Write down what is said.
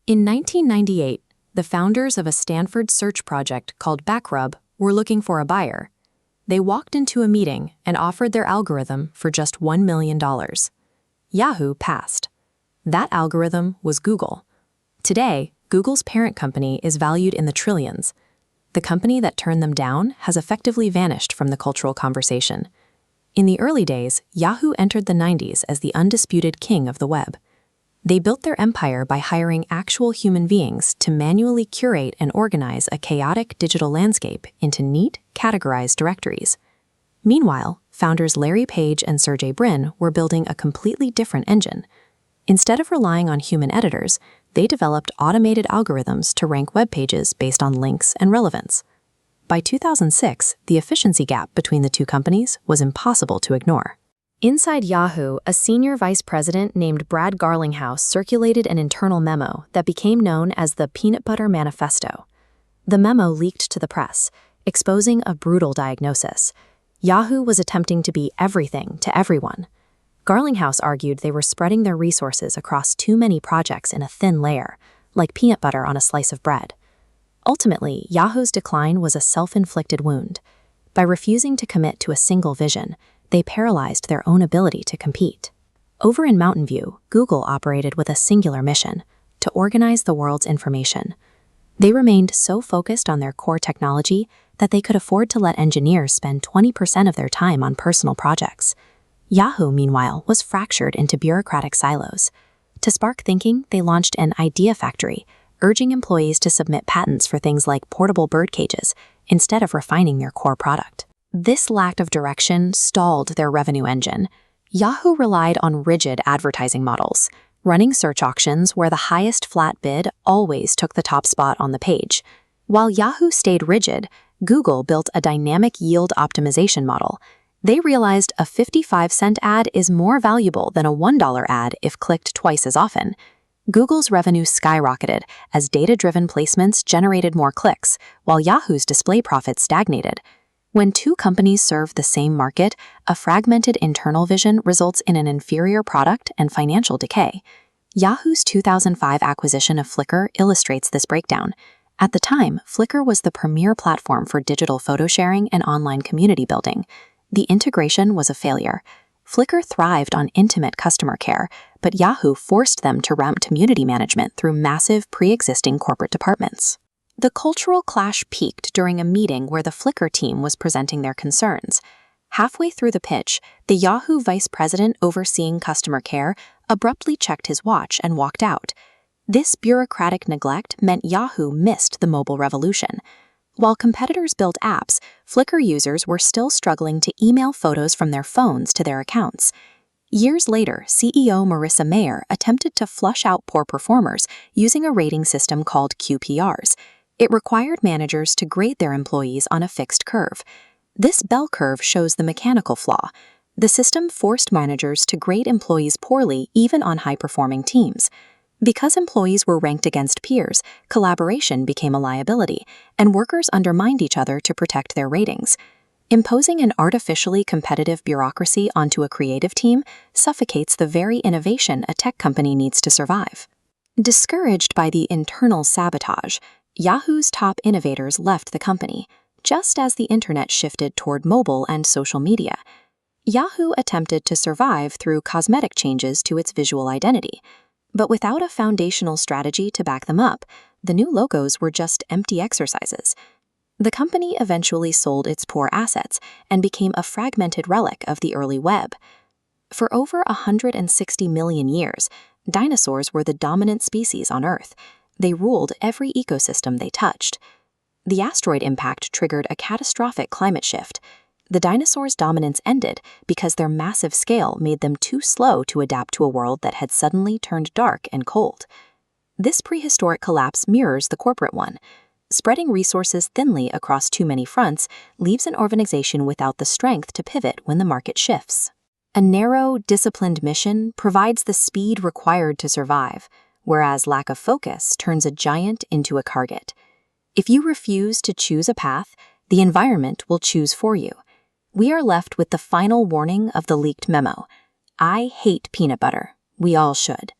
In 1998, the founders of a Stanford search project called Backrub were looking for a buyer. They walked into a meeting and offered their algorithm for just $1 million. Yahoo passed. That algorithm was Google. Today, Google's parent company is valued in the trillions. The company that turned them down has effectively vanished from the cultural conversation. In the early days, Yahoo entered the 90s as the undisputed king of the web. They built their empire by hiring actual human beings to manually curate and organize a chaotic digital landscape into neat, categorized directories. Meanwhile, founders Larry Page and Sergey Brin were building a completely different engine. Instead of relying on human editors, they developed automated algorithms to rank web pages based on links and relevance. By 2006, the efficiency gap between the two companies was impossible to ignore. Inside Yahoo, a senior vice president named Brad Garlinghouse circulated an internal memo that became known as the Butter Manifesto. The memo leaked to the press, exposing a brutal diagnosis. Yahoo was attempting to be everything to everyone. Garlinghouse argued they were spreading their resources across too many projects in a thin layer, like peanut butter on a slice of bread. Ultimately, Yahoo's decline was a self-inflicted wound. By refusing to commit to a single vision, they paralyzed their own ability to compete. Over in Mountain View, Google operated with a singular mission: to organize the world's information. They remained so focused on their core technology that they could afford to let engineers spend 20% of their time on personal projects. Yahoo, meanwhile, was fractured into bureaucratic silos. To spark thinking, they launched an idea factory, urging employees to submit patents for things like portable bird cages instead of refining their core product. This lack of direction stalled their revenue engine. Yahoo relied on rigid advertising models, running search auctions where the highest flat bid always took the top spot on the page. While Yahoo stayed rigid, Google built a dynamic yield optimization model. They realized a 55-cent ad is more valuable than a $1 ad if clicked twice as often. Google's revenue skyrocketed as data-driven placements generated more clicks, while Yahoo's display profits stagnated. When two companies serve the same market, a fragmented internal vision results in an inferior product and financial decay. Yahoo's 2005 acquisition of Flickr illustrates this breakdown. At the time, Flickr was the premier platform for digital photo sharing and online community building. The integration was a failure. Flickr thrived on intimate customer care, but Yahoo forced them to ramp community management through massive pre-existing corporate departments. The cultural clash peaked during a meeting where the Flickr team was presenting their concerns. Halfway through the pitch, the Yahoo vice president overseeing customer care abruptly checked his watch and walked out. This bureaucratic neglect meant Yahoo missed the mobile revolution. While competitors built apps, Flickr users were still struggling to email photos from their phones to their accounts. Years later, CEO Marissa Mayer attempted to flush out poor performers using a rating system called QPRs. It required managers to grade their employees on a fixed curve. This bell curve shows the mechanical flaw. The system forced managers to grade employees poorly even on high-performing teams. Because employees were ranked against peers, collaboration became a liability, and workers undermined each other to protect their ratings. Imposing an artificially competitive bureaucracy onto a creative team suffocates the very innovation a tech company needs to survive. Discouraged by the internal sabotage, Yahoo's top innovators left the company, just as the internet shifted toward mobile and social media. Yahoo attempted to survive through cosmetic changes to its visual identity. But without a foundational strategy to back them up, the new logos were just empty exercises. The company eventually sold its poor assets and became a fragmented relic of the early web. For over 160 million years, dinosaurs were the dominant species on Earth. They ruled every ecosystem they touched. The asteroid impact triggered a catastrophic climate shift. The dinosaurs' dominance ended because their massive scale made them too slow to adapt to a world that had suddenly turned dark and cold. This prehistoric collapse mirrors the corporate one. Spreading resources thinly across too many fronts leaves an organization without the strength to pivot when the market shifts. A narrow, disciplined mission provides the speed required to survive, whereas lack of focus turns a giant into a target. If you refuse to choose a path, the environment will choose for you. We are left with the final warning of the leaked memo. I hate peanut butter. We all should.